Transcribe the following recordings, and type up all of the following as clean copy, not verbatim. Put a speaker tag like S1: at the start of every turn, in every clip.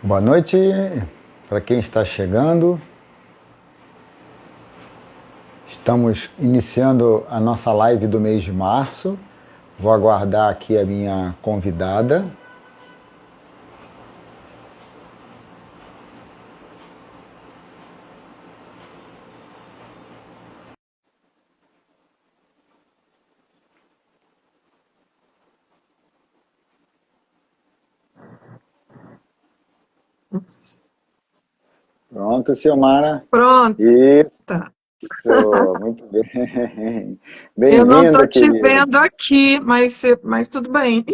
S1: Boa noite para quem está chegando. Estamos iniciando a nossa live do mês de março. Vou aguardar aqui a minha convidada.
S2: Ups.
S1: Pronto, Silmara.
S2: Pronto.
S1: Isso, muito bem.
S2: Eu não
S1: Bem-vinda,
S2: estou te
S1: querida.
S2: vendo aqui, mas tudo bem.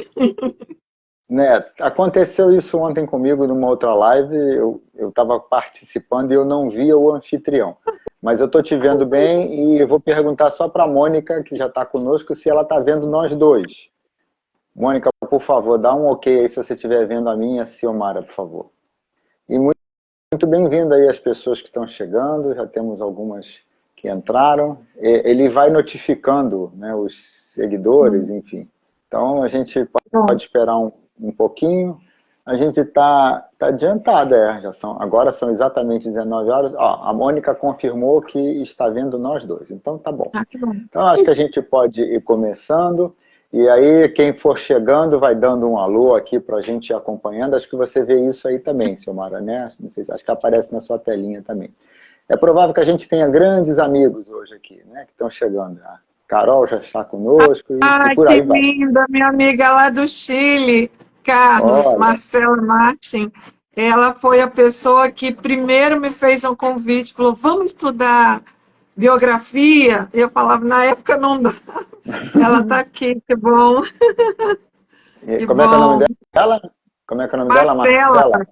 S1: Né, aconteceu isso ontem comigo numa outra live, eu estava participando e eu não via o anfitrião. Mas eu estou te vendo bem e eu vou perguntar só para a Mônica, que já está conosco, se ela está vendo nós dois. Mônica, por favor, dá um ok aí se você estiver vendo a minha, Silmara, por favor. E muito bem-vindo aí as pessoas que estão chegando, já temos algumas que entraram. Ele vai notificando, né, os seguidores, enfim. Então a gente pode
S2: Pronto.
S1: esperar um pouquinho. A gente está adiantada, agora são exatamente 19 horas. Ó, a Mônica confirmou que está vendo nós dois, então tá bom.
S2: Ah, que bom.
S1: Então acho que a gente pode ir começando. E aí, quem for chegando, vai dando um alô aqui para a gente ir acompanhando. Acho que você vê isso aí também, Silmara, né? Não sei, acho que aparece na sua telinha também. É provável que a gente tenha grandes amigos hoje aqui, né? Que estão chegando. A Carol já está conosco e
S2: Ai,
S1: por
S2: que
S1: aí vai.
S2: linda, minha amiga lá do Chile, Carlos,
S1: Olha,
S2: Marcela Martin. Ela foi a pessoa que primeiro me fez um convite, falou, vamos estudar biografia? E eu falava, na época não dá. Ela está aqui, que bom, que
S1: como é que é o nome
S2: bom.
S1: dela? Como é que é o nome dela?
S2: Marcela,
S1: Marcela? Olha,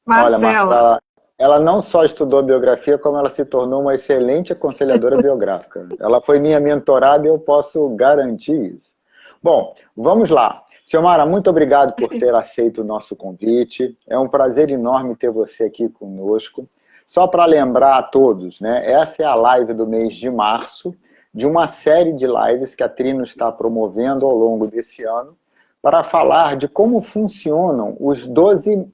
S2: Marcela.
S1: Marcela, ela não só estudou biografia, como ela se tornou uma excelente aconselhadora biográfica. Ela foi minha mentorada e eu posso garantir isso. Bom, vamos lá. Silmara, muito obrigado por ter aceito o nosso convite. É um prazer enorme ter você aqui conosco. Só para lembrar a todos, né? Essa é a live do mês de março, de uma série de lives que a Trino está promovendo ao longo desse ano, para falar de como funcionam os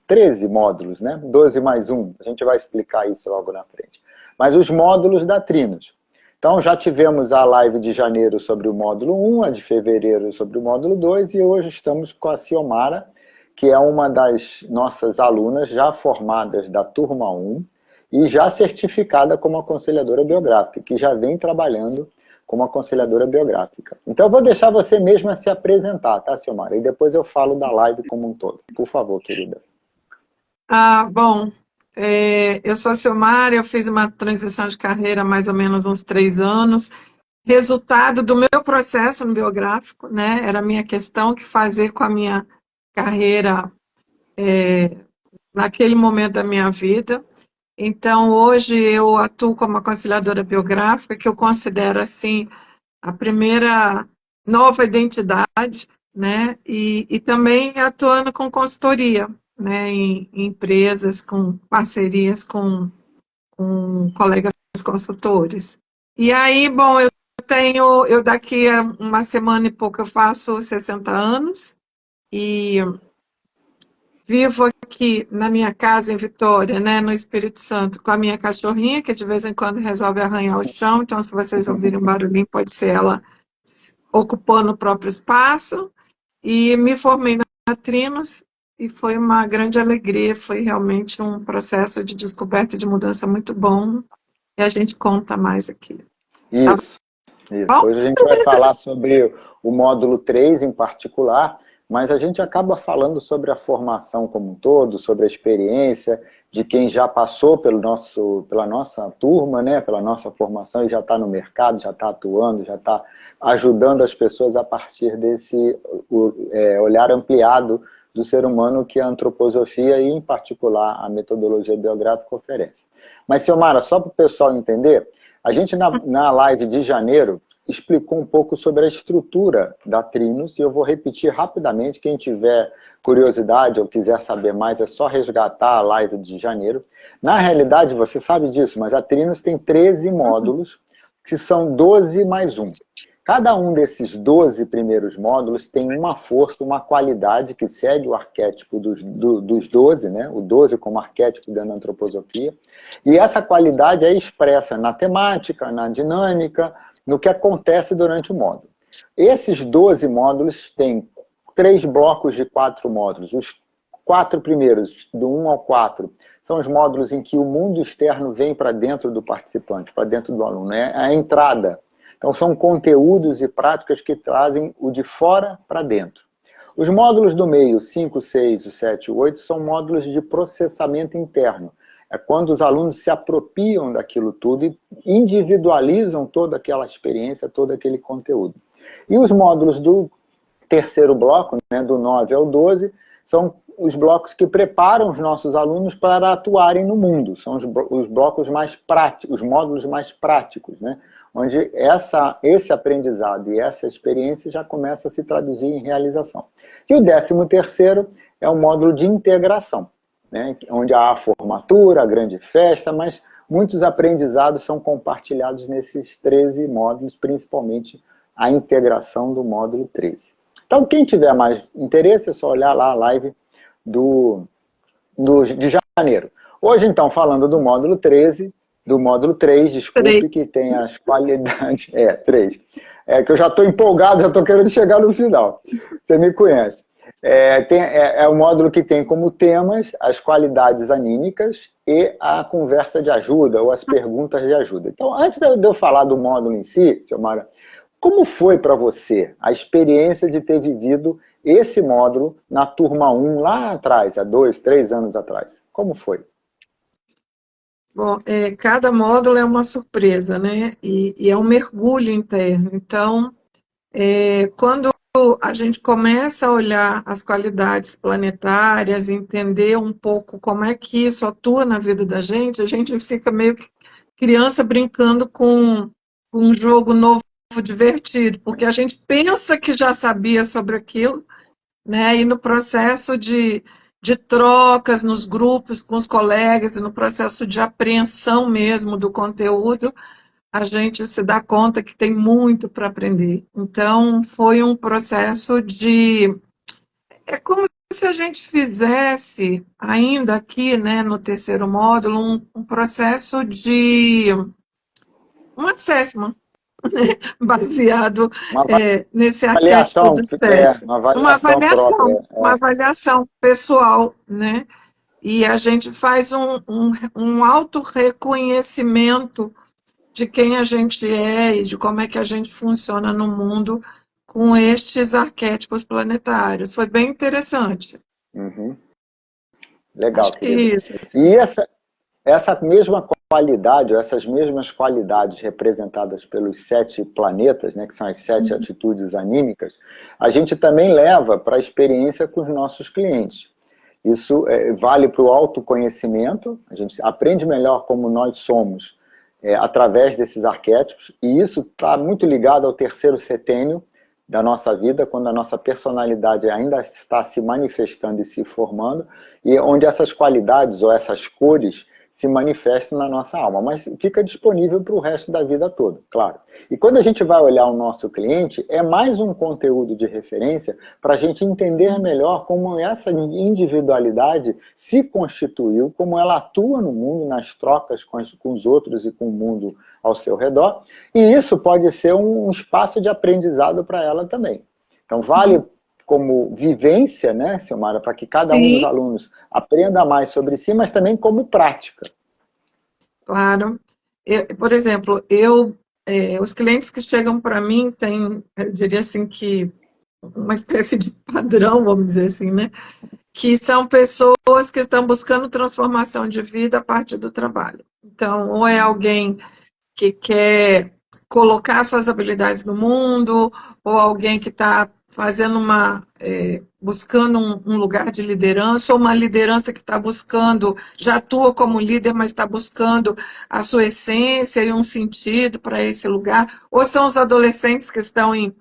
S1: 13 módulos, né? 12 mais um, a gente vai explicar isso logo na frente. Mas os módulos da Trinos. Então, já tivemos a live de janeiro sobre o módulo 1, a de fevereiro sobre o módulo 2, e hoje estamos com a Ciomara, que é uma das nossas alunas já formadas da turma 1 e já certificada como aconselhadora biográfica, que já vem trabalhando como aconselhadora biográfica. Então, eu vou deixar você mesma se apresentar, tá, Silmara? E depois eu falo da live como um todo. Por favor, querida.
S2: Ah, bom, eu sou a Silmara, eu fiz uma transição de carreira há mais ou menos uns 3 anos, resultado do meu processo no biográfico, né? Era a minha questão o que fazer com a minha carreira naquele momento da minha vida. Então, hoje eu atuo como aconselhadora biográfica, que eu considero assim a primeira nova identidade, né? E também atuando com consultoria, né? Em empresas, com parcerias com colegas consultores. E aí, bom, eu daqui a uma semana e pouco eu faço 60 anos e vivo aqui na minha casa em Vitória, né, no Espírito Santo, com a minha cachorrinha, que de vez em quando resolve arranhar o chão, então se vocês ouvirem um barulhinho, pode ser ela ocupando o próprio espaço. E me formei na Trinos e foi uma grande alegria, foi realmente um processo de descoberta e de mudança muito bom, e a gente conta mais aqui. Tá
S1: Isso, isso.
S2: bom?
S1: Hoje a gente vai falar sobre o módulo 3 em particular, mas a gente acaba falando sobre a formação como um todo, sobre a experiência de quem já passou pela nossa turma, né, pela nossa formação e já está no mercado, já está atuando, já está ajudando as pessoas a partir desse olhar ampliado do ser humano que a antroposofia e, em particular, a metodologia biográfica oferece. Mas, Silmara, só para o pessoal entender, a gente na live de janeiro explicou um pouco sobre a estrutura da Trinos, e eu vou repetir rapidamente, quem tiver curiosidade ou quiser saber mais, é só resgatar a live de janeiro. Na realidade, você sabe disso, mas a Trinos tem 13 módulos, que são 12 mais um. Cada um desses 12 primeiros módulos tem uma força, uma qualidade que segue o arquétipo dos 12, né? O 12 como arquétipo da antroposofia, e essa qualidade é expressa na temática, na dinâmica, no que acontece durante o módulo. Esses 12 módulos têm 3 blocos de 4 módulos. Os 4 primeiros, do 1 ao 4, são os módulos em que o mundo externo vem para dentro do participante, para dentro do aluno. É a entrada. Então, são conteúdos e práticas que trazem o de fora para dentro. Os módulos do meio, 5, 6, 7 e 8, são módulos de processamento interno. É quando os alunos se apropriam daquilo tudo e individualizam toda aquela experiência, todo aquele conteúdo. E os módulos do terceiro bloco, né, do 9 ao 12, são os blocos que preparam os nossos alunos para atuarem no mundo. São os blocos mais práticos, os módulos mais práticos, né, onde esse aprendizado e essa experiência já começa a se traduzir em realização. E o 13º é o módulo de integração, né, onde há a formatura, a grande festa, mas muitos aprendizados são compartilhados nesses 13 módulos, principalmente a integração do módulo 13. Então, quem tiver mais interesse, é só olhar lá a live de janeiro. Hoje, então, falando do módulo 13, do módulo 3, desculpe, que tem as qualidades... 3. Que eu já estou empolgado, já estou querendo chegar no final. Você me conhece. É o módulo que tem como temas as qualidades anímicas e a conversa de ajuda, ou as perguntas de ajuda. Então, antes de eu falar do módulo em si, Silmara, como foi para você a experiência de ter vivido esse módulo na turma 1 lá atrás, há 2, 3 anos atrás? Como foi?
S2: Bom, cada módulo é uma surpresa, né? E é um mergulho interno. Então, quando a gente começa a olhar as qualidades planetárias, entender um pouco como é que isso atua na vida da gente, a gente fica meio que criança brincando com um jogo novo, divertido, porque a gente pensa que já sabia sobre aquilo, né? E no processo de trocas nos grupos com os colegas e no processo de apreensão mesmo do conteúdo, a gente se dá conta que tem muito para aprender. Então, foi um processo de... É como se a gente fizesse, ainda aqui, né, no terceiro módulo, um processo de um assessment, baseado
S1: Uma
S2: nesse arquétipo
S1: avaliação,
S2: do sete.
S1: uma avaliação própria.
S2: Uma avaliação pessoal, né? E a gente faz um auto-reconhecimento de quem a gente é e de como é que a gente funciona no mundo com estes arquétipos planetários. Foi bem interessante.
S1: Uhum. Legal,
S2: Acho que
S1: querida.
S2: isso.
S1: E essa mesma qualidade, ou essas mesmas qualidades representadas pelos 7 planetas, né, que são as 7 atitudes anímicas, a gente também leva para a experiência com os nossos clientes. Isso vale para o autoconhecimento, a gente aprende melhor como nós somos através desses arquétipos, e isso está muito ligado ao terceiro setênio da nossa vida, quando a nossa personalidade ainda está se manifestando e se formando, e onde essas qualidades ou essas cores se manifestam na nossa alma, mas fica disponível para o resto da vida toda, claro. E quando a gente vai olhar o nosso cliente, é mais um conteúdo de referência para a gente entender melhor como essa individualidade se constituiu, como ela atua no mundo, nas trocas com os outros e com o mundo ao seu redor, e isso pode ser um espaço de aprendizado para ela também. Então, vale como vivência, né, Silmara, para que cada um dos alunos aprenda mais sobre si, mas também como prática.
S2: Claro. Por exemplo, os clientes que chegam para mim têm, eu diria assim, que uma espécie de padrão, vamos dizer assim, né? Que são pessoas que estão buscando transformação de vida a partir do trabalho. Então, ou é alguém que quer colocar suas habilidades no mundo, ou alguém que está fazendo buscando um lugar de liderança, ou uma liderança que está buscando, já atua como líder, mas está buscando a sua essência e um sentido para esse lugar, ou são os adolescentes que estão em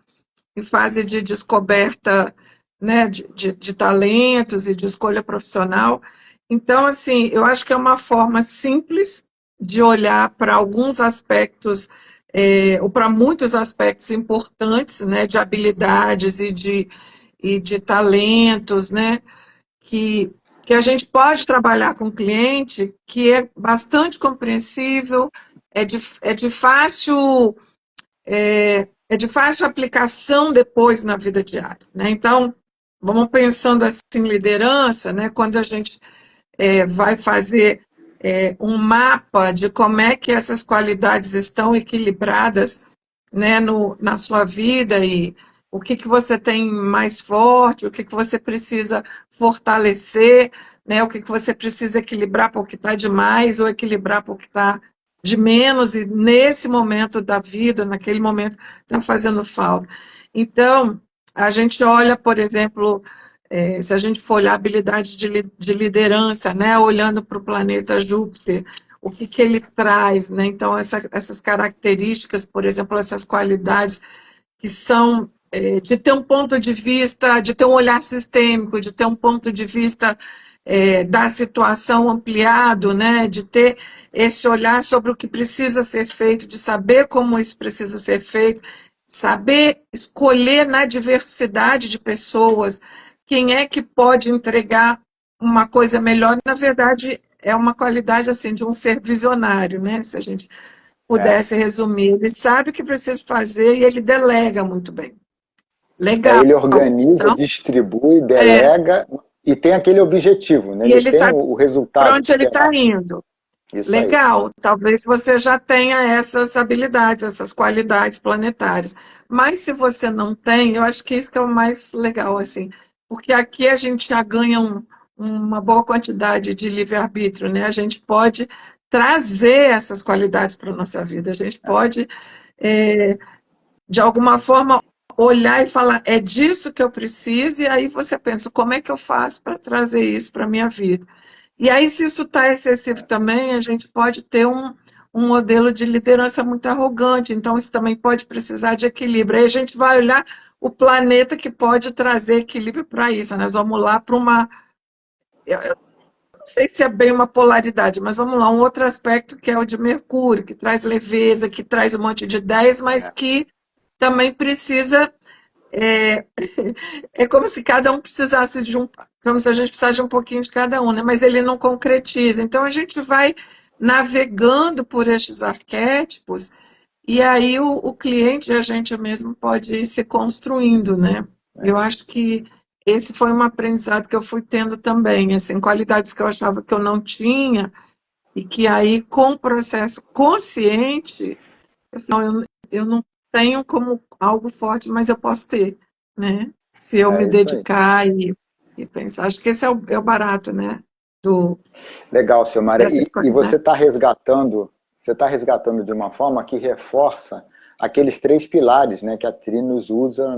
S2: fase de descoberta, né, de talentos e de escolha profissional. Então, assim, eu acho que é uma forma simples de olhar para alguns aspectos ou para muitos aspectos importantes, né, de habilidades e de talentos, né, que, que a gente pode trabalhar com o cliente, que é bastante compreensível, é de fácil, é de fácil aplicação depois na vida diária, né? Então, vamos pensando assim em liderança, né? Quando a gente vai fazer um mapa de como é que essas qualidades estão equilibradas, né, na sua vida e o que, que você tem mais forte, o que, que você precisa fortalecer, né, o que, que você precisa equilibrar porque está demais ou equilibrar porque está de menos e nesse momento da vida, naquele momento está fazendo falta. Então, a gente olha, por exemplo, se a gente for olhar a habilidade de liderança, né, olhando para o planeta Júpiter, o que, que ele traz, né? Então, essas características, por exemplo, essas qualidades que são de ter um ponto de vista, de ter um olhar sistêmico, de ter um ponto de vista da situação ampliado, né? De ter esse olhar sobre o que precisa ser feito, de saber como isso precisa ser feito, saber escolher na diversidade de pessoas quem é que pode entregar uma coisa melhor. Na verdade, é uma qualidade assim de um ser visionário, né? Se a gente
S1: É.
S2: pudesse resumir, ele sabe o que precisa fazer e ele delega muito bem. Legal.
S1: Ele organiza,
S2: Então,
S1: distribui,
S2: é,
S1: delega e tem aquele objetivo, né?
S2: e
S1: Ele
S2: ele
S1: tem
S2: sabe
S1: o
S2: para
S1: resultado
S2: onde ele está
S1: esperado.
S2: indo.
S1: Isso aí.
S2: Legal, talvez você já tenha essas habilidades, essas qualidades planetárias. Mas se você não tem, eu acho que isso que é o mais legal, assim, porque aqui a gente já ganha uma boa quantidade de livre-arbítrio, né? A gente pode trazer essas qualidades para a nossa vida, a gente pode, de alguma forma, olhar e falar, é disso que eu preciso, e aí você pensa, como é que eu faço para trazer isso para a minha vida? E aí, se isso está excessivo também, a gente pode ter um modelo de liderança muito arrogante, então isso também pode precisar de equilíbrio. Aí a gente vai olhar o planeta que pode trazer equilíbrio para isso. Nós vamos lá para uma. Eu não sei se é bem uma polaridade, mas vamos lá, um outro aspecto que é o de Mercúrio, que traz leveza, que traz um monte de ideias, mas
S1: É,
S2: que também precisa é, é como se cada um precisasse de um, como se a gente precisasse de um pouquinho de cada um, né? Mas ele não concretiza. Então a gente vai navegando por estes arquétipos e aí o cliente, a gente mesmo pode ir se construindo, né? Eu
S1: é.
S2: acho que esse foi um aprendizado que eu fui tendo também, assim, qualidades que eu achava que eu não tinha e que aí com o processo consciente eu não tenho como algo forte, mas eu posso ter, né? Se eu me
S1: É isso aí.
S2: dedicar e pensar. Acho que esse é o barato, né? Do,
S1: Legal, Silmara.
S2: dessas
S1: E
S2: coisas, né?
S1: você está resgatando de uma forma que reforça aqueles três pilares, né, que a Tri nos usa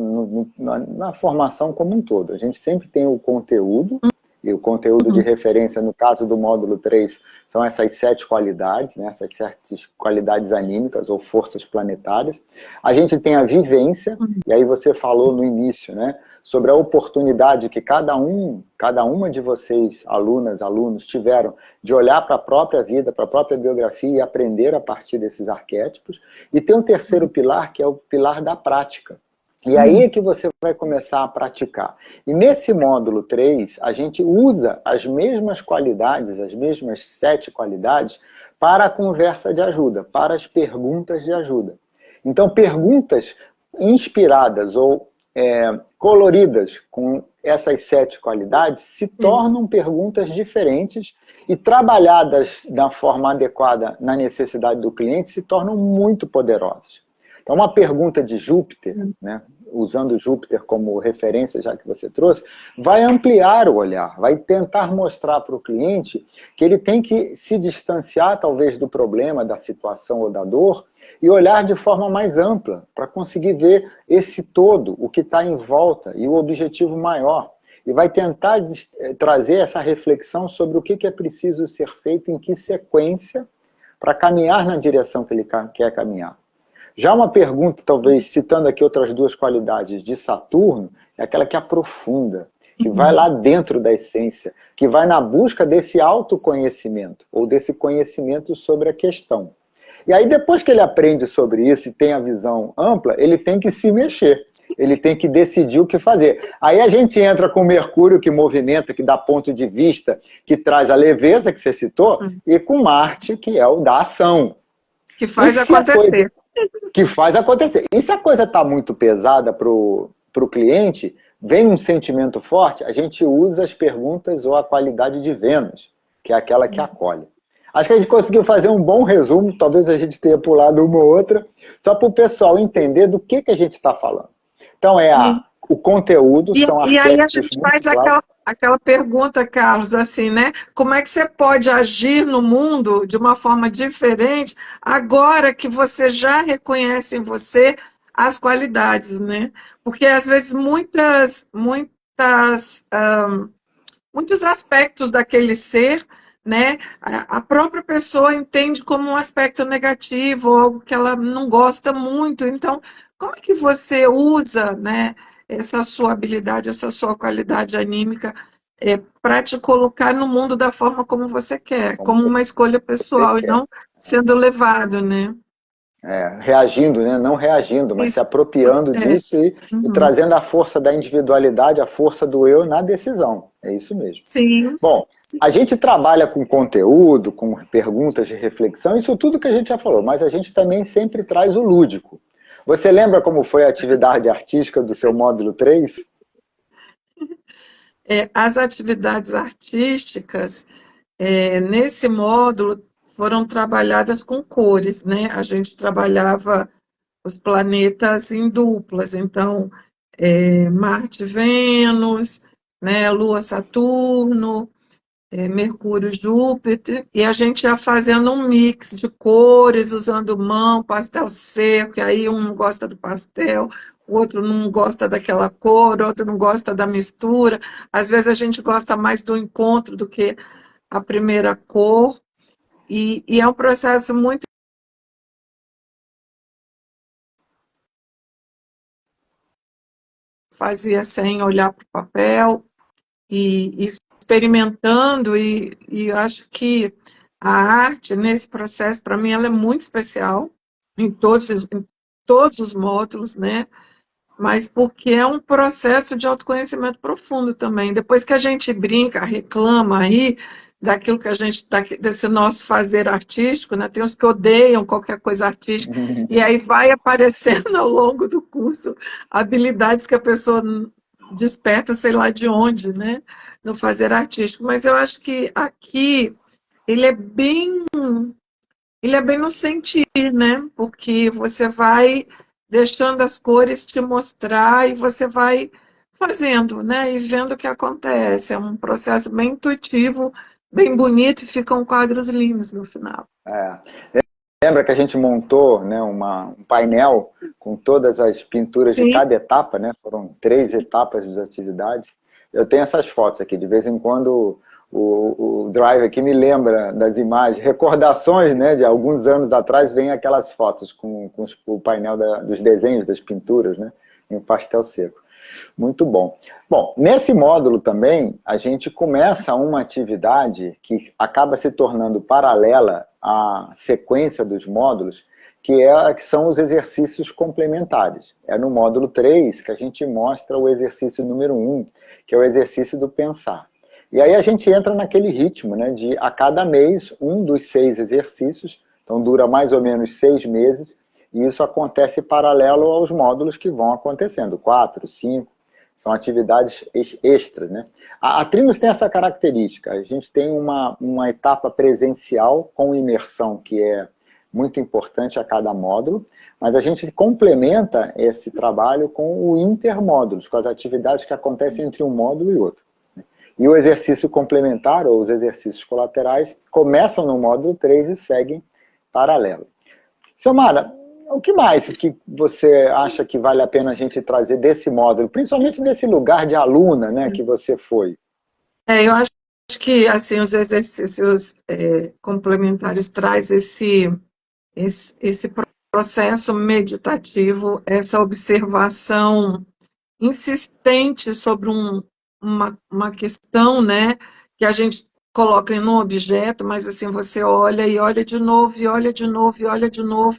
S1: na formação como um todo. A gente sempre tem o conteúdo, e o conteúdo de
S2: Uhum,
S1: referência, no caso do módulo 3 são essas 7 qualidades, né, essas 7 qualidades anímicas ou forças planetárias. A gente tem a vivência,
S2: uhum,
S1: e aí você falou no início, né, sobre a oportunidade que cada uma de vocês, alunas, alunos, tiveram de olhar para a própria vida, para a própria biografia e aprender a partir desses arquétipos. E tem um terceiro pilar, que é o pilar da prática. E aí
S2: uhum,
S1: é que você vai começar a praticar. E nesse módulo 3 a gente usa as mesmas qualidades, as mesmas 7 qualidades, para a conversa de ajuda, para as perguntas de ajuda. Então, perguntas inspiradas ou coloridas com essas 7 qualidades se
S2: isso.
S1: tornam perguntas diferentes e trabalhadas da forma adequada na necessidade do cliente se tornam muito poderosas. Então, uma pergunta de Júpiter, né, usando Júpiter como referência, já que você trouxe, vai ampliar o olhar, vai tentar mostrar para o cliente que ele tem que se distanciar, talvez, do problema, da situação ou da dor, e olhar de forma mais ampla, para conseguir ver esse todo, o que está em volta, e o objetivo maior. E vai tentar trazer essa reflexão sobre o que é preciso ser feito, em que sequência, para caminhar na direção que ele quer caminhar. Já uma pergunta, talvez, citando aqui outras duas qualidades de Saturno, é aquela que aprofunda, que vai lá dentro da essência, que vai na busca desse autoconhecimento, ou desse conhecimento sobre a questão. E aí, depois que ele aprende sobre isso e tem a visão ampla, ele tem que se mexer. Ele tem que decidir o que fazer. Aí a gente entra com Mercúrio, que movimenta, que dá ponto de vista, que traz a leveza, que você citou, e com Marte, que é o da ação.
S2: Que faz acontecer.
S1: Que faz acontecer. E se a coisa está muito pesada para o cliente, vem um sentimento forte, a gente usa as perguntas ou a qualidade de Vênus, que é aquela que acolhe. Acho que a gente conseguiu fazer um bom resumo, talvez a gente tenha pulado uma ou outra, só para o pessoal entender do que a gente está falando. Então, o conteúdo, são arquétipos.
S2: E aí a gente faz aquela pergunta, Carlos, assim, né? Como é que você pode agir no mundo de uma forma diferente agora que você já reconhece em você as qualidades, né? Porque às vezes muitos aspectos daquele ser, né, a própria pessoa entende como um aspecto negativo, ou algo que ela não gosta muito. Então, como é que você usa, né, essa sua habilidade, essa sua qualidade anímica para te colocar no mundo da forma como você quer, como uma escolha pessoal e não sendo levado, né?
S1: Reagindo, né? Não reagindo, mas
S2: Isso.
S1: se apropriando disso e trazendo a força da individualidade, a força do eu na decisão. É isso mesmo.
S2: Sim.
S1: Bom, a gente trabalha com conteúdo, com perguntas de reflexão, isso tudo que a gente já falou, mas a gente também sempre traz o lúdico. Você lembra como foi a atividade artística do seu módulo 3?
S2: As atividades artísticas, nesse módulo, foram trabalhadas com cores, né? A gente trabalhava os planetas em duplas, então, Marte, Vênus, né? Lua, Saturno, Mercúrio, Júpiter, e a gente ia fazendo um mix de cores, usando mão, pastel seco, e aí um não gosta do pastel, o outro não gosta daquela cor, o outro não gosta da mistura. Às vezes a gente gosta mais do encontro do que a primeira cor, e é um processo muito. Fazia sem olhar para o papel, e experimentando, e eu acho que a arte, nesse processo, para mim, ela é muito especial, em todos os módulos, né? Mas porque é um processo de autoconhecimento profundo também. Depois que a gente brinca, reclama aí daquilo que a gente, desse nosso fazer artístico, né? Tem uns que odeiam qualquer coisa artística, e aí vai aparecendo ao longo do curso habilidades que a pessoa desperta, sei lá de onde, né? No fazer artístico. Mas eu acho que aqui ele é bem no sentir, né? Porque você vai deixando as cores te mostrar e você vai fazendo, né? E vendo o que acontece. É um processo bem intuitivo, bem bonito e ficam quadros lindos no final.
S1: Lembra que a gente montou, né, um painel com todas as pinturas de
S2: Sim.
S1: cada etapa, né? Foram 3 etapas das atividades. Eu tenho essas fotos aqui, de vez em quando o Drive aqui me lembra das imagens, recordações, né, de alguns anos atrás, vem aquelas fotos com o painel dos desenhos, das pinturas, né, em pastel seco. Muito bom. Bom, nesse módulo também, a gente começa uma atividade que acaba se tornando paralela à sequência dos módulos, que são os exercícios complementares. É no módulo 3 que a gente mostra o exercício número 1, que é o exercício do pensar. E aí a gente entra naquele ritmo, né, de a cada mês, um dos 6 exercícios, então dura mais ou menos 6 meses, e isso acontece paralelo aos módulos que vão acontecendo, 4, 5, são atividades extras, né? A Trimos tem essa característica, a gente tem uma etapa presencial com imersão, que é muito importante a cada módulo, mas a gente complementa esse trabalho com o intermódulos, com as atividades que acontecem entre um módulo e outro. E o exercício complementar, ou os exercícios colaterais, começam no módulo 3 e seguem paralelo. Xiomara, o que mais que você acha que vale a pena a gente trazer desse módulo, principalmente desse lugar de aluna, né, que você foi?
S2: Eu acho que assim, os exercícios complementares traz esse processo meditativo, essa observação insistente sobre uma questão, né, que a gente coloca em um objeto, mas assim, você olha e olha de novo, e olha de novo, e olha de novo,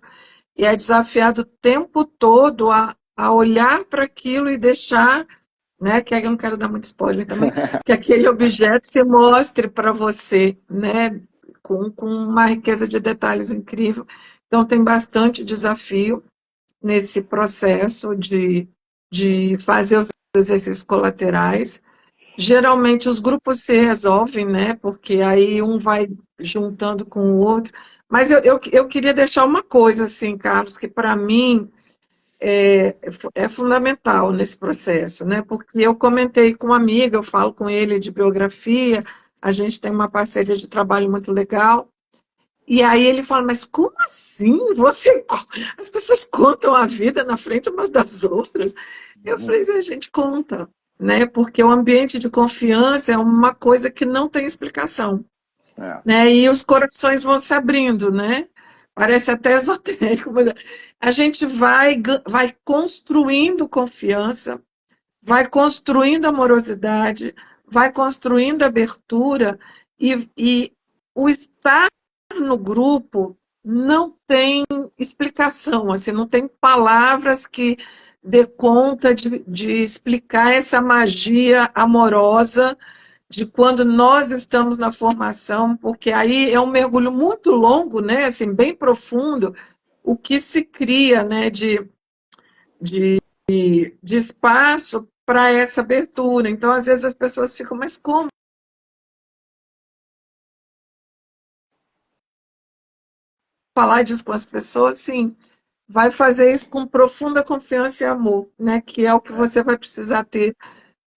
S2: e é desafiado o tempo todo a olhar para aquilo e deixar, né, que aí eu não quero dar muito spoiler também, que aquele objeto se mostre para você, né, com uma riqueza de detalhes incrível. Então, tem bastante desafio nesse processo de fazer os exercícios colaterais. Geralmente os grupos se resolvem, né? Porque aí um vai juntando com o outro. Mas eu queria deixar uma coisa, assim, Carlos, que para mim é fundamental nesse processo, né? Porque eu comentei com uma amiga, eu falo com ele de biografia, a gente tem uma parceria de trabalho muito legal. E aí ele fala, mas como assim? As pessoas contam a vida na frente umas das outras. Eu falei, a gente conta, né? Porque o ambiente de confiança é uma coisa que não tem explicação,
S1: É,
S2: né? E os corações vão se abrindo, né? Parece até esotérico, mas a gente vai construindo confiança, vai construindo amorosidade, vai construindo abertura e o estar no grupo não tem explicação, assim, não tem palavras que dê conta de explicar essa magia amorosa de quando nós estamos na formação, porque aí é um mergulho muito longo, né, assim, bem profundo, o que se cria, né, de, de espaço para essa abertura. Então, às vezes as pessoas ficam, mas como falar disso com as pessoas? Sim, vai fazer isso com profunda confiança e amor, né? Que é o que você vai precisar ter,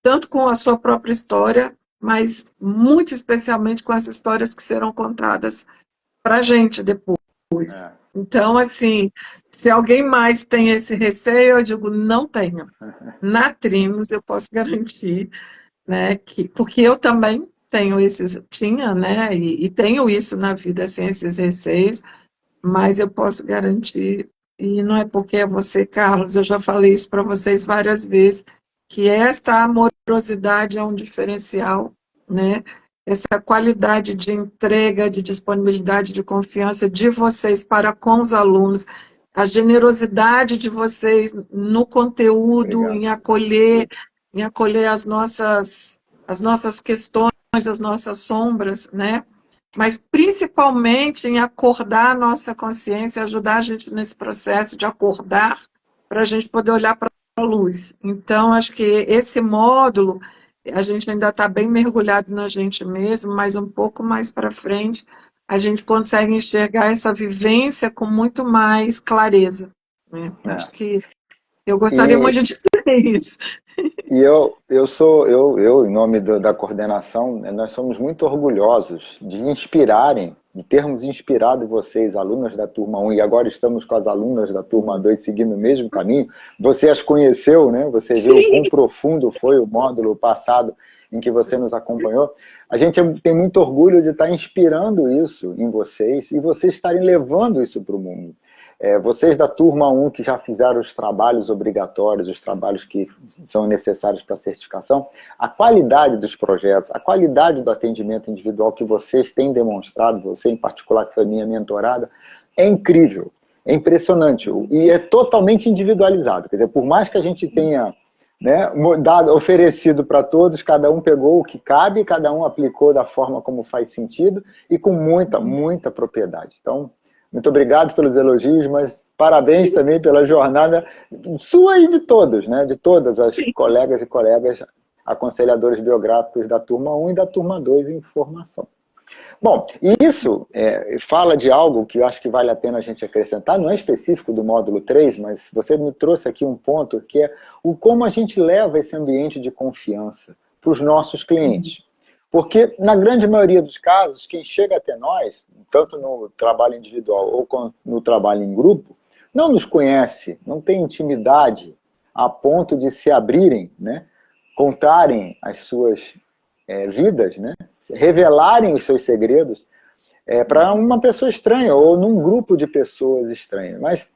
S2: tanto com a sua própria história, mas muito especialmente com as histórias que serão contadas para a gente depois.
S1: é.
S2: Então, assim, se alguém mais tem esse receio, eu digo, não tenha. Na Trimos, eu posso garantir, né, que, porque eu também tinha, né, e tenho isso na vida, assim, esses receios, mas eu posso garantir, e não é porque é você, Carlos, eu já falei isso para vocês várias vezes, que esta amorosidade é um diferencial, né? Essa qualidade de entrega, de disponibilidade, de confiança de vocês para com os alunos, a generosidade de vocês no conteúdo,
S1: Obrigado.
S2: em acolher as nossas questões, as nossas sombras, né? Mas principalmente em acordar a nossa consciência, ajudar a gente nesse processo de acordar para a gente poder olhar para a luz. Então, acho que esse módulo, a gente ainda está bem mergulhado na gente mesmo, mas um pouco mais para frente, a gente consegue enxergar essa vivência com muito mais clareza, né?
S1: É.
S2: Acho que eu gostaria
S1: E,
S2: muito de dizer isso.
S1: eu, em nome da coordenação, né, nós somos muito orgulhosos de inspirarem, de termos inspirado vocês, alunas da turma 1, e agora estamos com as alunas da turma 2 seguindo o mesmo caminho. Você as conheceu, né? Você viu o
S2: Sim,
S1: quão profundo foi o módulo passado em que você nos acompanhou. A gente tem muito orgulho de estar inspirando isso em vocês e vocês estarem levando isso para o mundo. Vocês da turma 1 que já fizeram os trabalhos obrigatórios, os trabalhos que são necessários para a certificação, a qualidade dos projetos, a qualidade do atendimento individual que vocês têm demonstrado, você em particular que foi minha mentorada, é incrível, é impressionante e é totalmente individualizado. Quer dizer, por mais que a gente tenha, né, oferecido para todos, cada um pegou o que cabe, cada um aplicou da forma como faz sentido e com muita, muita propriedade. Então, muito obrigado pelos elogios, mas parabéns também pela jornada sua e de todos, né? De todas as
S2: sim.
S1: colegas e colegas aconselhadores biográficos da turma 1 e da turma 2 em formação. Bom, e isso fala de algo que eu acho que vale a pena a gente acrescentar, não é específico do módulo 3, mas você me trouxe aqui um ponto que é o como a gente leva esse ambiente de confiança para os nossos clientes. Porque, na grande maioria dos casos, quem chega até nós, tanto no trabalho individual ou no trabalho em grupo, não nos conhece, não tem intimidade a ponto de se abrirem, né? Contarem as suas vidas, né? Revelarem os seus segredos para uma pessoa estranha ou num grupo de pessoas estranhas. Mas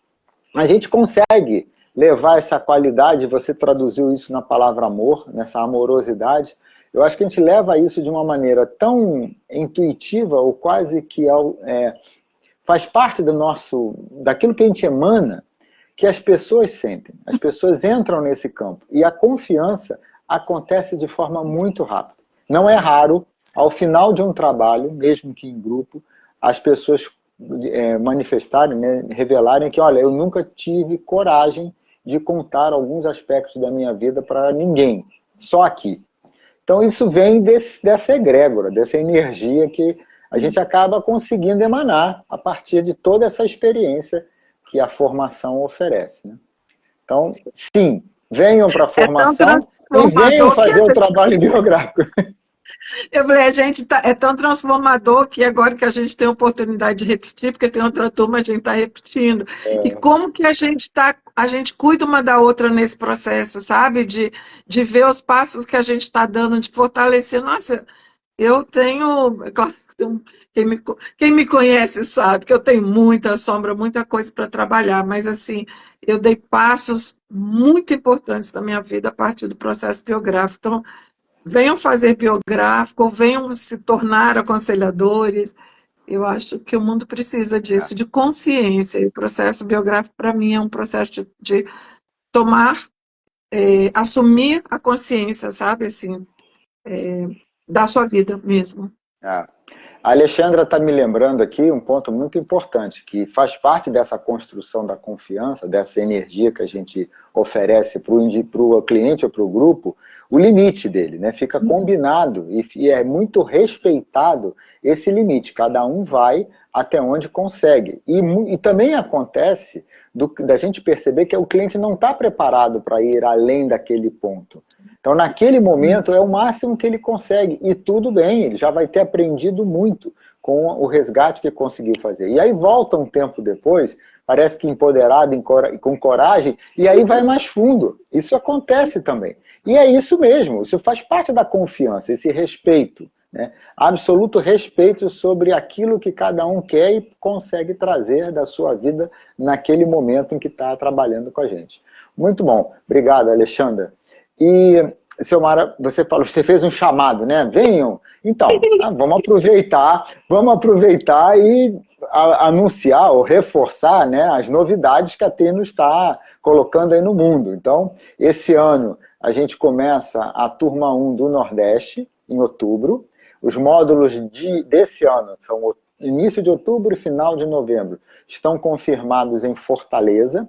S1: a gente consegue levar essa qualidade, você traduziu isso na palavra amor, nessa amorosidade, eu acho que a gente leva isso de uma maneira tão intuitiva, ou quase que faz parte daquilo que a gente emana, que as pessoas sentem. As pessoas entram nesse campo. E a confiança acontece de forma muito rápida. Não é raro, ao final de um trabalho, mesmo que em grupo, as pessoas manifestarem, né, revelarem que, olha, eu nunca tive coragem de contar alguns aspectos da minha vida para ninguém, só aqui. Então isso vem dessa egrégora, dessa energia que a gente acaba conseguindo emanar a partir de toda essa experiência que a formação oferece, né? Então, sim, venham para a
S2: tão
S1: formação e venham
S2: transformador que a
S1: fazer o
S2: gente
S1: trabalho biográfico.
S2: Eu falei, a gente é tão transformador que agora que a gente tem a oportunidade de repetir, porque tem outra turma, a gente está repetindo. E como que a gente cuida uma da outra nesse processo, sabe? De ver os passos que a gente está dando, de fortalecer. Nossa, eu tenho, é claro, que quem me conhece sabe que eu tenho muita sombra, muita coisa para trabalhar, mas assim, eu dei passos muito importantes na minha vida a partir do processo biográfico. Então, venham fazer biográfico, ou venham se tornar aconselhadores. Eu acho que o mundo precisa disso, de consciência. E o processo biográfico, para mim, é um processo de tomar, assumir a consciência, sabe? Assim, da sua vida mesmo.
S1: É. A Alexandra está me lembrando aqui um ponto muito importante, que faz parte dessa construção da confiança, dessa energia que a gente oferece para o cliente ou para o grupo, o limite dele, né? Fica combinado e é muito respeitado esse limite. Cada um vai até onde consegue. E também acontece da gente perceber que o cliente não está preparado para ir além daquele ponto. Então, naquele momento, é o máximo que ele consegue. E tudo bem, ele já vai ter aprendido muito com o resgate que conseguiu fazer. E aí volta um tempo depois, parece que empoderado, com coragem, e aí vai mais fundo. Isso acontece também. E é isso mesmo, isso faz parte da confiança, esse respeito, né? Absoluto respeito sobre aquilo que cada um quer e consegue trazer da sua vida naquele momento em que está trabalhando com a gente. Muito bom. Obrigado, Alexandra. E, Silmara, você fez um chamado, né? Venham. Então, vamos aproveitar e anunciar ou reforçar, né, as novidades que a Trino está colocando aí no mundo. Então, esse ano a gente começa a turma 1 do Nordeste, em outubro. Os módulos desse ano são início de outubro e final de novembro. Estão confirmados em Fortaleza.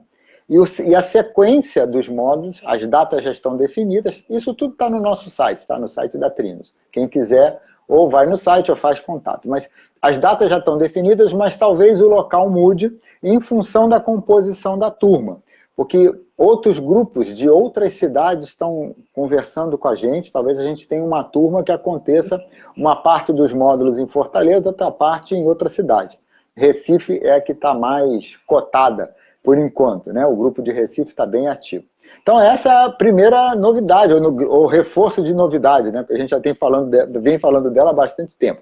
S1: E a sequência dos módulos, as datas já estão definidas, isso tudo está no nosso site, está no site da Trinos. Quem quiser, ou vai no site ou faz contato. Mas as datas já estão definidas, mas talvez o local mude em função da composição da turma. Porque outros grupos de outras cidades estão conversando com a gente, talvez a gente tenha uma turma que aconteça uma parte dos módulos em Fortaleza, outra parte em outra cidade. Recife é a que está mais cotada, por enquanto, né? O grupo de Recife está bem ativo. Então essa é a primeira novidade, ou reforço de novidade, né? Porque a gente já vem falando dela há bastante tempo.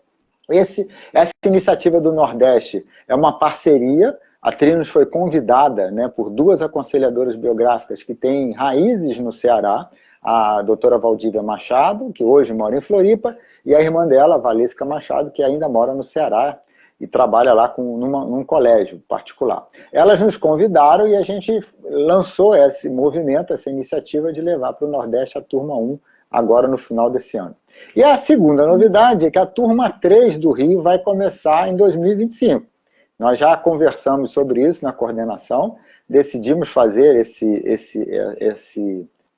S1: Essa iniciativa do Nordeste é uma parceria, a Trinos foi convidada, né, por duas aconselhadoras biográficas que têm raízes no Ceará, a doutora Valdívia Machado, que hoje mora em Floripa, e a irmã dela, Valesca Machado, que ainda mora no Ceará, e trabalha lá num colégio particular. Elas nos convidaram e a gente lançou esse movimento, essa iniciativa de levar para o Nordeste a turma 1, agora no final desse ano. E a segunda novidade é que a turma 3 do Rio vai começar em 2025. Nós já conversamos sobre isso na coordenação, decidimos fazer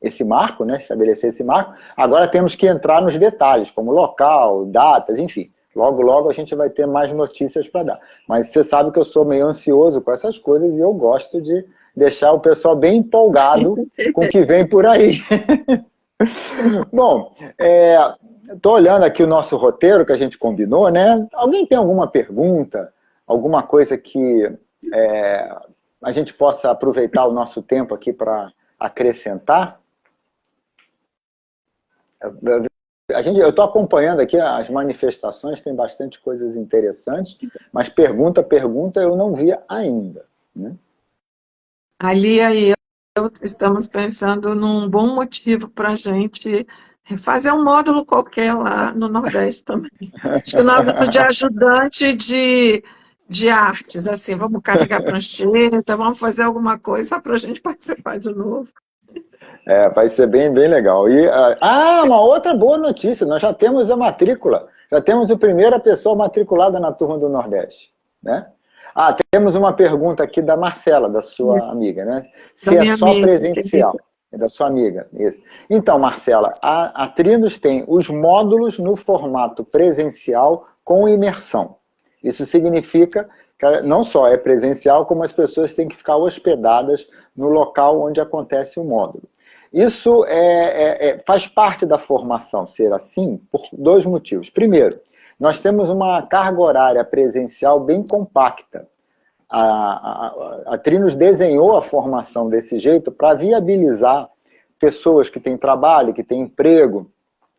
S1: esse marco, né, estabelecer esse marco. Agora temos que entrar nos detalhes, como local, datas, enfim. Logo, logo a gente vai ter mais notícias para dar. Mas você sabe que eu sou meio ansioso com essas coisas e eu gosto de deixar o pessoal bem empolgado com o que vem por aí. Bom, estou olhando aqui o nosso roteiro que a gente combinou, né? Alguém tem alguma pergunta? Alguma coisa que a gente possa aproveitar o nosso tempo aqui para acrescentar? Eu estou acompanhando aqui as manifestações, tem bastante coisas interessantes, mas pergunta eu não vi ainda, né?
S2: Ali aí estamos pensando num bom motivo para a gente Fazer um módulo qualquer lá no Nordeste também. Acho que nós vamos de ajudante de artes, assim, vamos carregar prancheta, vamos fazer alguma coisa para a gente participar de novo.
S1: Vai ser bem, bem legal. Uma outra boa notícia, nós já temos a matrícula, já temos a primeira pessoa matriculada na turma do Nordeste, né? Temos uma pergunta aqui da Marcela, da sua
S2: Isso,
S1: amiga, né?
S2: da
S1: Se é
S2: minha
S1: só
S2: amiga,
S1: presencial,
S2: querida.
S1: é da sua amiga, isso. Então, Marcela, a Trinos tem os módulos no formato presencial com imersão. Isso significa que não só é presencial, como as pessoas têm que ficar hospedadas no local onde acontece o módulo. Isso faz parte da formação ser assim por dois motivos. Primeiro, nós temos uma carga horária presencial bem compacta. A Trinos desenhou a formação desse jeito para viabilizar pessoas que têm trabalho, que têm emprego,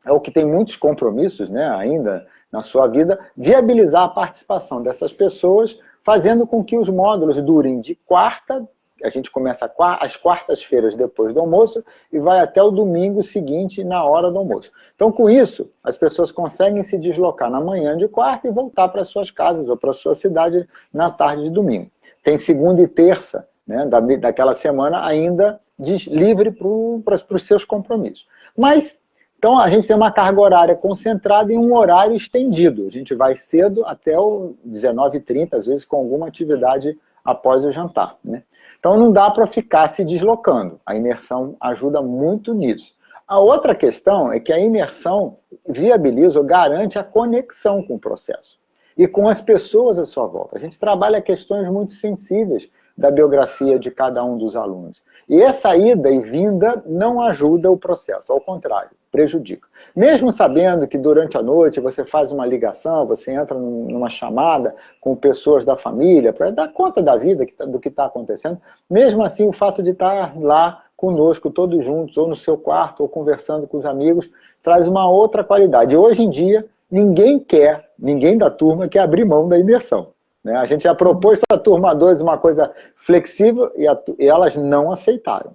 S1: ou que têm muitos compromissos, né, ainda na sua vida, viabilizar a participação dessas pessoas, fazendo com que os módulos durem de quarta, a gente começa às quartas-feiras depois do almoço e vai até o domingo seguinte na hora do almoço. Então, com isso, as pessoas conseguem se deslocar na manhã de quarta e voltar para suas casas ou para sua cidade na tarde de domingo. Tem segunda e terça, né, daquela semana ainda livre para os seus compromissos. Mas, então, a gente tem uma carga horária concentrada em um horário estendido. A gente vai cedo até o 19h30, às vezes com alguma atividade após o jantar, né? Então não dá para ficar se deslocando. A imersão ajuda muito nisso. A outra questão é que a imersão viabiliza ou garante a conexão com o processo e com as pessoas à sua volta. A gente trabalha questões muito sensíveis da biografia de cada um dos alunos. E essa ida e vinda não ajuda o processo, ao contrário, prejudica. Mesmo sabendo que durante a noite você faz uma ligação, você entra numa chamada com pessoas da família, para dar conta da vida, do que está acontecendo, mesmo assim o fato de estar lá conosco, todos juntos, ou no seu quarto, ou conversando com os amigos, traz uma outra qualidade. E hoje em dia, ninguém da turma quer abrir mão da imersão. Né? A gente já propôs para a turma 2 uma coisa flexível e elas não aceitaram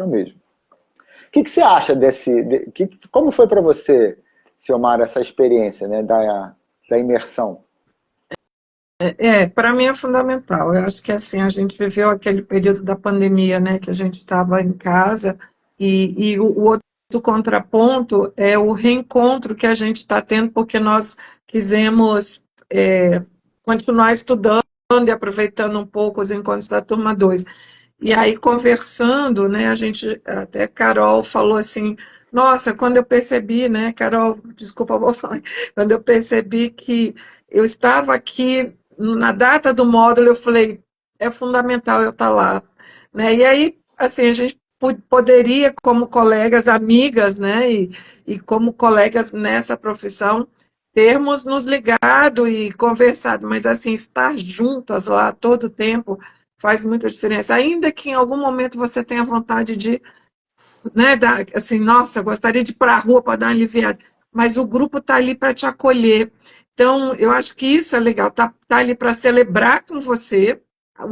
S1: mesmo. O que você acha como foi para você, Ciomara, essa experiência, né, da imersão?
S2: Para mim é fundamental. Eu acho que assim, a gente viveu aquele período da pandemia, né, que a gente estava em casa, e o outro contraponto é o reencontro que a gente está tendo, porque nós quisemos continuar estudando e aproveitando um pouco os encontros da turma 2. E aí, conversando, né, a gente, até Carol falou assim, nossa, quando eu percebi, né, Carol, desculpa, eu vou falar, quando eu percebi que eu estava aqui na data do módulo, eu falei, é fundamental eu estar lá, né, e aí, assim, a gente poderia, como colegas, amigas, né, e como colegas nessa profissão, termos nos ligado e conversado, mas, assim, estar juntas lá todo o tempo, faz muita diferença. Ainda que em algum momento você tenha vontade de, né, assim, nossa, gostaria de ir para a rua para dar uma aliviada, mas o grupo está ali para te acolher. Então, eu acho que isso é legal, tá ali para celebrar com você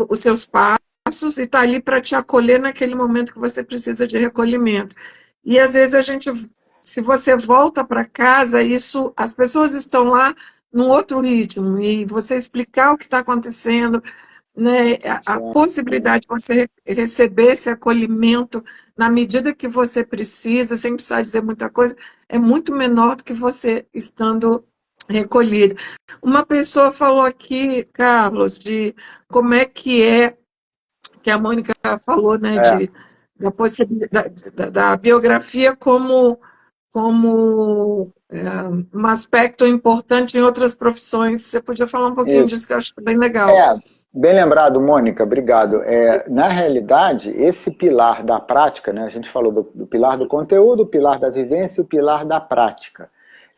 S2: os seus passos e está ali para te acolher naquele momento que você precisa de recolhimento. E às vezes se você volta para casa, isso, as pessoas estão lá num outro ritmo, e você explicar o que está acontecendo, né, a possibilidade de você receber esse acolhimento na medida que você precisa, sem precisar dizer muita coisa, é muito menor do que você estando recolhido. Uma pessoa falou aqui, Carlos, de como é que a Mônica falou, né,
S1: É,
S2: da possibilidade da biografia como um aspecto importante em outras profissões. Você podia falar um pouquinho
S1: isso.
S2: disso, que eu acho bem legal.
S1: É, bem lembrado, Mônica, obrigado. Na realidade, esse pilar da prática, né, a gente falou do pilar do conteúdo, o pilar da vivência e o pilar da prática.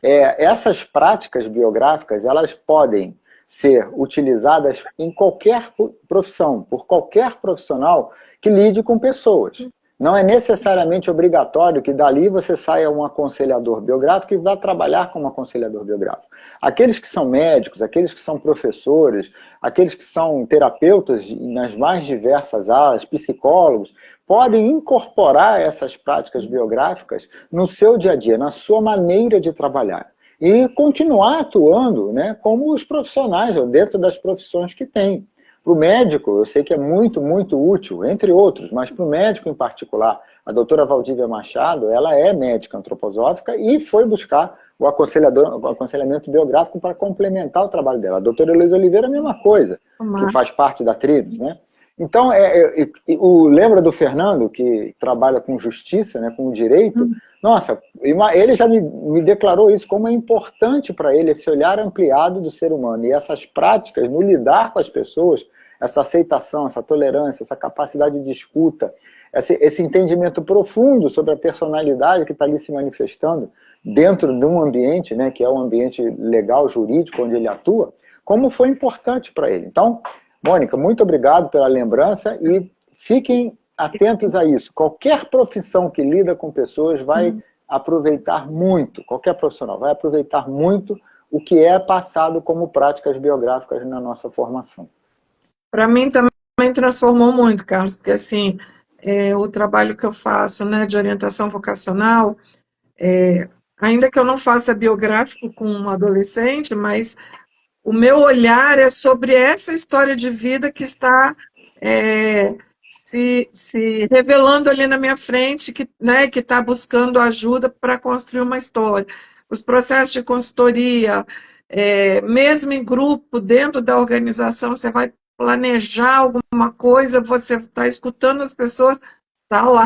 S1: Essas práticas biográficas, elas podem ser utilizadas em qualquer profissão, por qualquer profissional que lide com pessoas. Não é necessariamente obrigatório que dali você saia um aconselhador biográfico e vá trabalhar como aconselhador biográfico. Aqueles que são médicos, aqueles que são professores, aqueles que são terapeutas nas mais diversas áreas, psicólogos, podem incorporar essas práticas biográficas no seu dia a dia, na sua maneira de trabalhar. E continuar atuando, né, como os profissionais, ou dentro das profissões que têm. Para o médico, eu sei que é muito, muito útil, entre outros, mas para o médico em particular, a doutora Valdívia Machado, ela é médica antroposófica e foi buscar o aconselhamento biográfico para complementar o trabalho dela. A doutora Heloísa Oliveira, a mesma coisa, que faz parte da Trinos, né? Então, lembra do Fernando, que trabalha com justiça, né, com direito? Nossa, ele já me declarou isso, como é importante para ele esse olhar ampliado do ser humano. E essas práticas no lidar com as pessoas, essa aceitação, essa tolerância, essa capacidade de escuta, esse entendimento profundo sobre a personalidade que está ali se manifestando dentro de um ambiente, né, que é um ambiente legal, jurídico, onde ele atua, como foi importante para ele. Então, Mônica, muito obrigado pela lembrança e fiquem atentos a isso. Qualquer profissão que lida com pessoas vai aproveitar muito, qualquer profissional vai aproveitar muito o que é passado como práticas biográficas na nossa formação.
S2: Para mim também transformou muito, Carlos, porque assim, o trabalho que eu faço, né, de orientação vocacional, ainda que eu não faça biográfico com um adolescente, mas o meu olhar é sobre essa história de vida que está se revelando ali na minha frente, que está buscando ajuda para construir uma história. Os processos de consultoria, mesmo em grupo, dentro da organização, você vai planejar alguma coisa, você está escutando as pessoas, está lá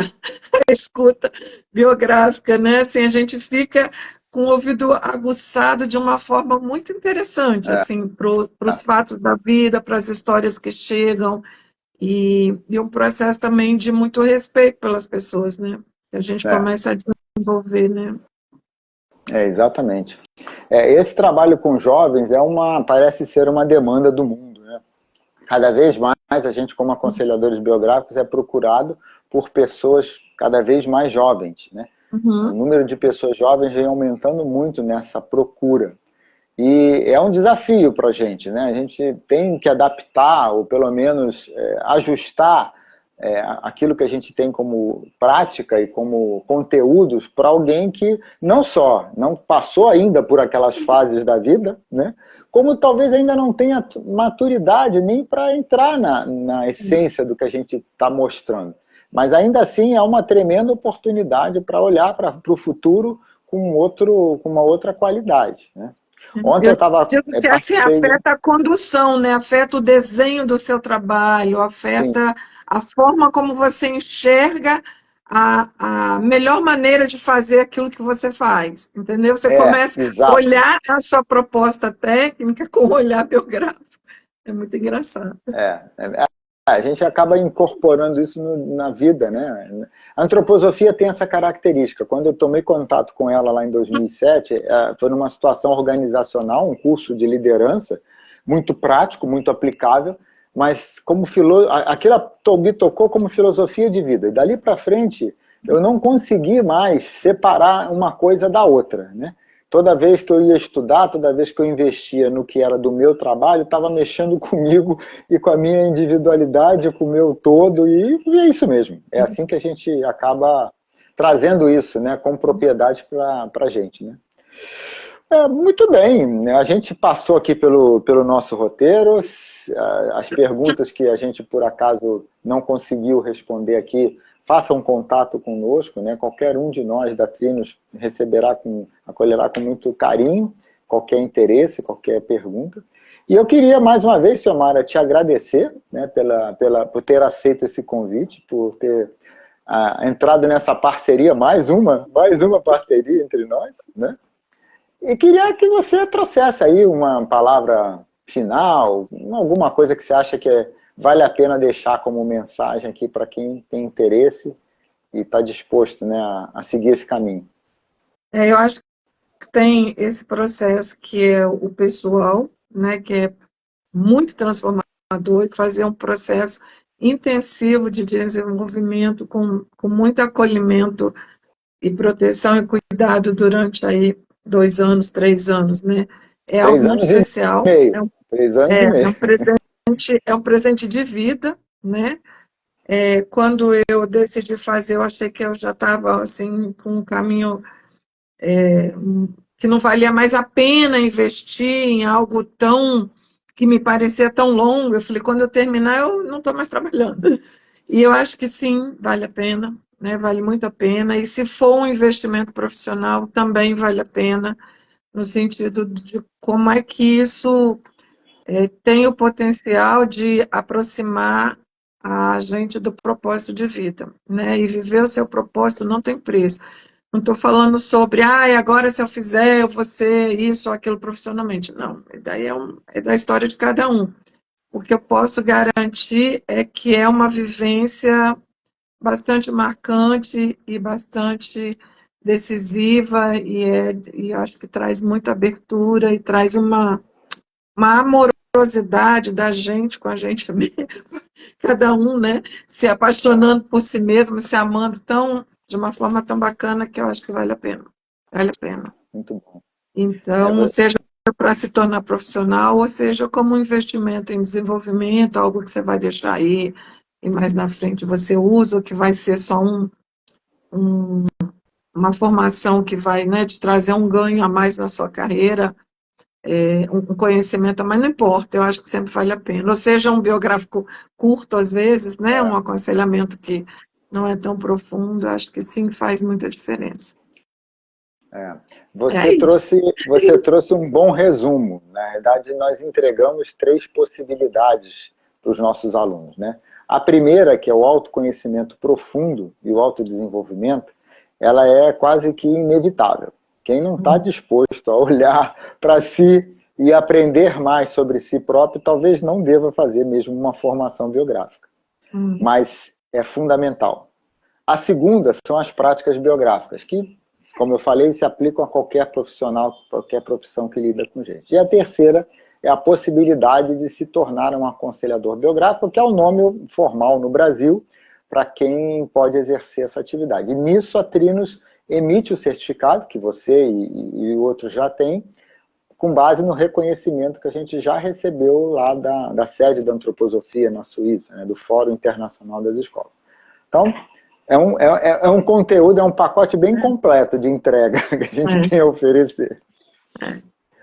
S2: a escuta biográfica, né? Assim, a gente fica com o ouvido aguçado de uma forma muito interessante, assim, para os fatos da vida, para as histórias que chegam, e um processo também de muito respeito pelas pessoas, né? Que a gente começa a desenvolver, né?
S1: Exatamente. Esse trabalho com jovens parece ser uma demanda do mundo, né? Cada vez mais a gente, como aconselhadores biográficos, é procurado por pessoas cada vez mais jovens, né? O número de pessoas jovens vem aumentando muito nessa procura. E é um desafio para a gente, né? A gente tem que adaptar, ou pelo menos ajustar aquilo que a gente tem como prática e como conteúdos para alguém que não passou ainda por aquelas fases da vida, né? Como talvez ainda não tenha maturidade nem para entrar na essência do que a gente está mostrando. Mas ainda assim é uma tremenda oportunidade para olhar para o futuro com uma outra qualidade, né? Ontem eu estava...
S2: digo que assim, afeta a condução, né? Afeta o desenho do seu trabalho, afeta a forma como você enxerga a melhor maneira de fazer aquilo que você faz, entendeu? Você começa a olhar a sua proposta técnica com o olhar biográfico. É muito engraçado.
S1: A gente acaba incorporando isso na vida, né? A antroposofia tem essa característica. Quando eu tomei contato com ela lá em 2007, foi numa situação organizacional, um curso de liderança, muito prático, muito aplicável, mas aquilo me tocou como filosofia de vida. E dali para frente, eu não consegui mais separar uma coisa da outra, né? Toda vez que eu ia estudar, toda vez que eu investia no que era do meu trabalho, estava mexendo comigo e com a minha individualidade, com o meu todo, e é isso mesmo. É assim que a gente acaba trazendo isso, né, com propriedade para a gente, né? Muito bem, a gente passou aqui pelo nosso roteiro, as perguntas que a gente, por acaso, não conseguiu responder aqui, façam contato conosco, né? Qualquer um de nós da Trinos acolherá com muito carinho qualquer interesse, qualquer pergunta. E eu queria, mais uma vez, Xiomara, te agradecer, né, por ter aceito esse convite, por ter entrado nessa parceria, mais uma parceria entre nós, né? E queria que você trouxesse aí uma palavra final, alguma coisa que você acha que vale a pena deixar como mensagem aqui para quem tem interesse e está disposto, né, a seguir esse caminho.
S2: Eu acho que tem esse processo que é o pessoal, né, que é muito transformador, e fazer um processo intensivo de desenvolvimento, com muito acolhimento e proteção e cuidado durante aí 2 anos, 3 anos, né? É algo
S1: 3
S2: muito
S1: anos e
S2: especial,
S1: meio. 3 anos e meio.
S2: é um presente de vida, né? Quando eu decidi fazer, eu achei que eu já estava assim com um caminho que não valia mais a pena investir em algo tão que me parecia tão longo. Eu falei, quando eu terminar, eu não estou mais trabalhando. E eu acho que sim, vale a pena, né? Vale muito a pena. E se for um investimento profissional, também vale a pena, no sentido de como é que isso tem o potencial de aproximar a gente do propósito de vida, né? E viver o seu propósito não tem preço. Não estou falando sobre, agora se eu fizer, eu vou ser isso ou aquilo profissionalmente. Não, daí é da história de cada um. O que eu posso garantir é que é uma vivência bastante marcante e bastante decisiva e acho que traz muita abertura e traz uma amorosidade da gente com a gente mesmo, cada um, né, se apaixonando por si mesmo, se amando de uma forma tão bacana que eu acho que vale a pena. Vale a pena.
S1: Muito bom.
S2: Então, seja para se tornar profissional, ou seja como um investimento em desenvolvimento, algo que você vai deixar aí e mais na frente você usa, ou que vai ser só uma formação que vai, né, te trazer um ganho a mais na sua carreira, um conhecimento, mas não importa, eu acho que sempre vale a pena. Ou seja, um biográfico curto, às vezes, né, um aconselhamento que não é tão profundo, eu acho que sim faz muita diferença.
S1: Você trouxe um bom resumo. Na verdade, nós entregamos 3 possibilidades para os nossos alunos, né? A primeira, que é o autoconhecimento profundo e o autodesenvolvimento, ela é quase que inevitável. Quem não está disposto a olhar para si e aprender mais sobre si próprio, talvez não deva fazer mesmo uma formação biográfica. Mas é fundamental. A segunda são as práticas biográficas, que, como eu falei, se aplicam a qualquer profissional, qualquer profissão que lida com gente. E a terceira é a possibilidade de se tornar um aconselhador biográfico, que é o nome formal no Brasil para quem pode exercer essa atividade. E nisso a Trinos emite o certificado, que você e outros já têm, com base no reconhecimento que a gente já recebeu lá da sede da antroposofia na Suíça, né, do Fórum Internacional das Escolas. Então, é um conteúdo, é um pacote bem completo de entrega que a gente tem a oferecer.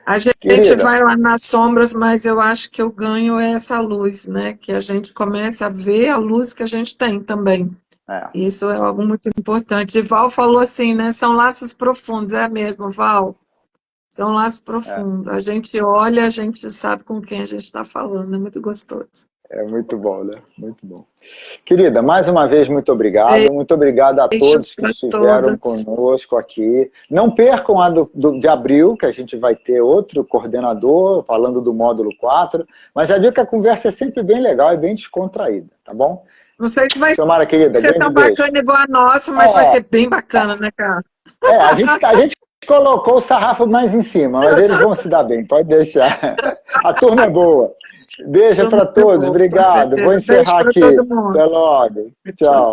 S2: A gente vai lá nas sombras, mas eu acho que o ganho é essa luz, né? Que a gente começa a ver a luz que a gente tem também. Isso é algo muito importante. E Val falou assim, né? São laços profundos, é mesmo, Val? São laços profundos. A gente olha, a gente sabe com quem a gente está falando, é muito gostoso.
S1: É muito bom, né? Muito bom. Querida, mais uma vez, muito obrigado. Muito obrigado a todos que estiveram conosco aqui. Não percam a de abril, que a gente vai ter outro coordenador falando do módulo 4. Mas já viu que a conversa é sempre bem legal e bem descontraída, tá bom?
S2: Não sei se vai
S1: Tomara, querida,
S2: ser tão bacana igual a nossa, mas vai ser bem bacana, né, cara?
S1: A gente colocou o sarrafo mais em cima, mas eles vão se dar bem, pode deixar. A turma é boa. Beijo para todos, obrigado. Vou encerrar aqui. Até logo. Tchau.